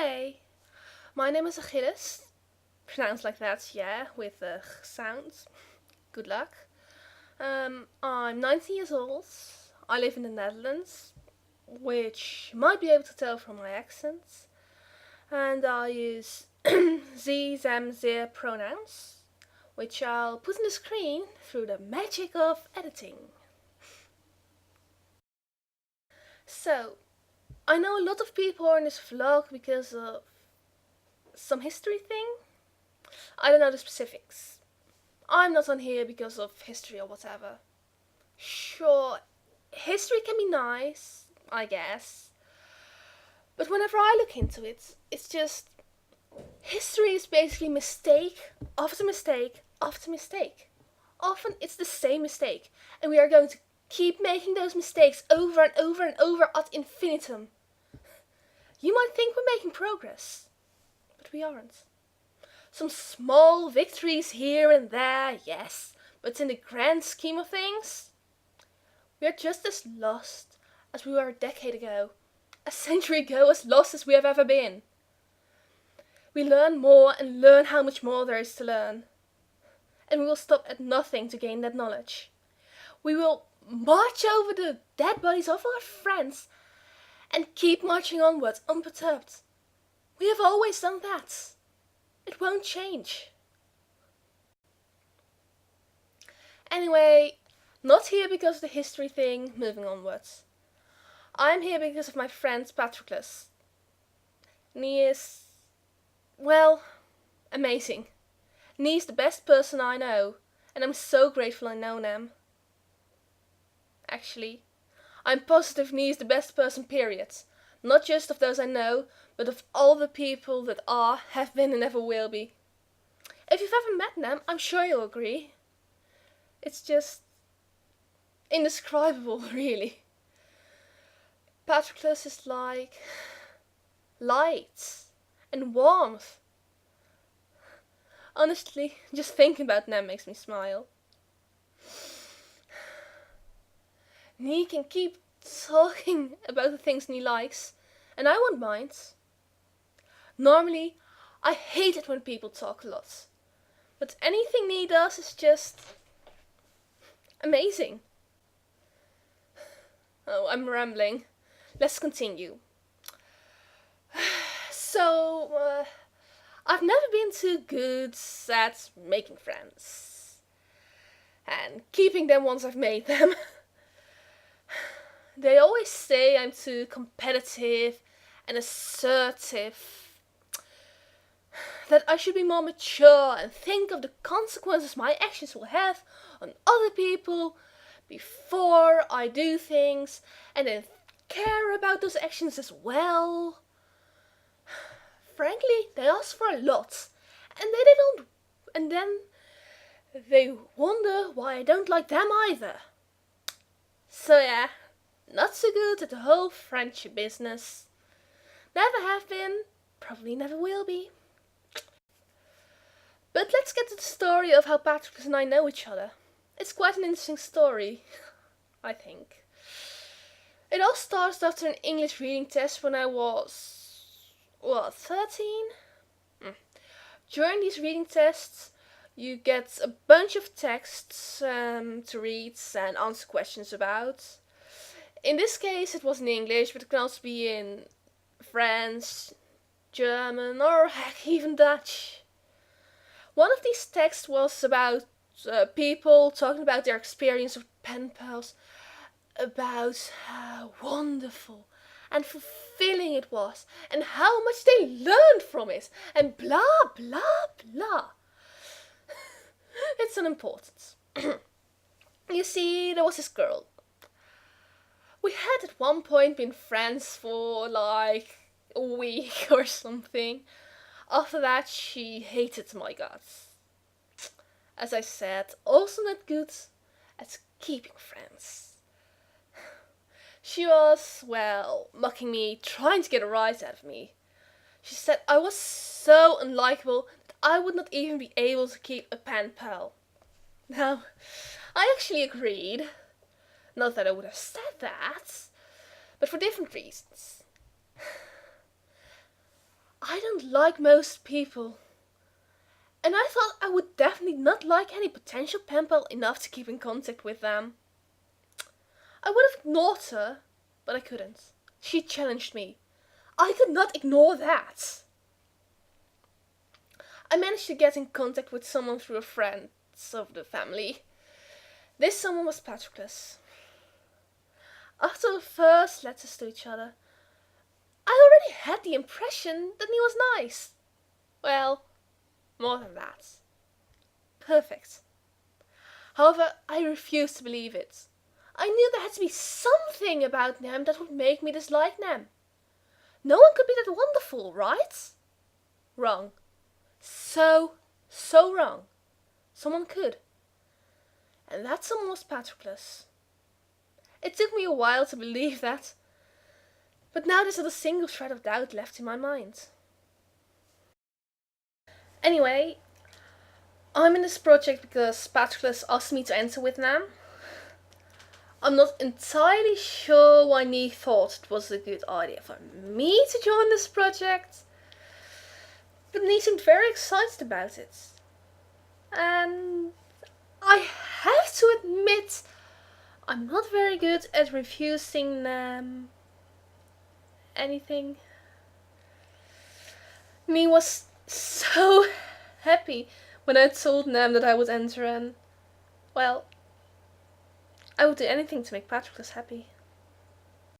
Hey, my name is Achilles. Pronounced like that, yeah, with the sounds. Good luck. I'm 19 years old. I live in the Netherlands, which you might be able to tell from my accent. And I use ze, them, their pronouns, which I'll put on the screen through the magic of editing. So, I know a lot of people are in this vlog because of some history thing. I don't know the specifics. I'm not on here because of history or whatever. Sure, history can be nice, I guess. But whenever I look into it, it's just history is basically mistake after mistake after mistake. Often it's the same mistake, and we are going to keep making those mistakes over and over and over ad infinitum. You might think we're making progress, but we aren't. Some small victories here and there, yes, but in the grand scheme of things, we are just as lost as we were a decade ago, a century ago, as lost as we have ever been. We learn more and learn how much more there is to learn. And we will stop at nothing to gain that knowledge. We will march over the dead bodies of our friends and keep marching onwards unperturbed. We have always done that. It won't change. Anyway, not here because of the history thing, moving onwards. I'm here because of my friend Patroclus. And he is, well, amazing. And he's the best person I know, and I'm so grateful I know him. Actually, I'm positive he's the best person, period. Not just of those I know, but of all the people that are, have been and ever will be. If you've ever met them, I'm sure you'll agree. It's just indescribable, really. Patroclus is like light and warmth. Honestly, just thinking about them makes me smile. And he can keep talking about the things he likes, and I won't mind. Normally, I hate it when people talk a lot. But anything he does is just amazing. Oh, I'm rambling. Let's continue. So, I've never been too good at making friends. And keeping them once I've made them. They always say I'm too competitive and assertive. That I should be more mature and think of the consequences my actions will have on other people before I do things, and then care about those actions as well. Frankly, they ask for a lot, and then they wonder why I don't like them either. So yeah, not so good at the whole friendship business. Never have been, probably never will be. But let's get to the story of how Patroclus and I know each other. It's quite an interesting story, I think. It all starts after an English reading test when I was, 13? During these reading tests, you get a bunch of texts to read and answer questions about. In this case, it was in English, but it can also be in French, German, or heck, even Dutch. One of these texts was about people talking about their experience with pen pals, about how wonderful and fulfilling it was, and how much they learned from it, and blah blah blah. It's unimportant. You see, there was this girl. We had at one point been friends for like a week or something. After that, she hated my guts. As I said, also not good at keeping friends. She was, well, mocking me, trying to get a rise out of me. She said I was so unlikable that I would not even be able to keep a pen pal. Now, I actually agreed. Not that I would have said that, but for different reasons. don't like most people. And I thought I would definitely not like any potential pen pal enough to keep in contact with them. I would have ignored her, but I couldn't. She challenged me. I could not ignore that. I managed to get in contact with someone through a friend of the family. This someone was Patroclus. After the first letters to each other, I already had the impression that he was nice. Well, more than that. Perfect. However, I refused to believe it. I knew there had to be something about Nem that would make me dislike Nem. No one could be that wonderful, right? Wrong. So wrong. Someone could. And that someone was Patroclus. It took me a while to believe that, but now there's not a single shred of doubt left in my mind. Anyway, I'm in this project because Patroclus asked me to enter with Nem. I'm not entirely sure why Nee thought it was a good idea for me to join this project, but Nee seemed very excited about it. And I have to admit, I'm not very good at refusing anything. Nee was so happy when I told Nem that I would enter, and well, I would do anything to make Patroclus happy.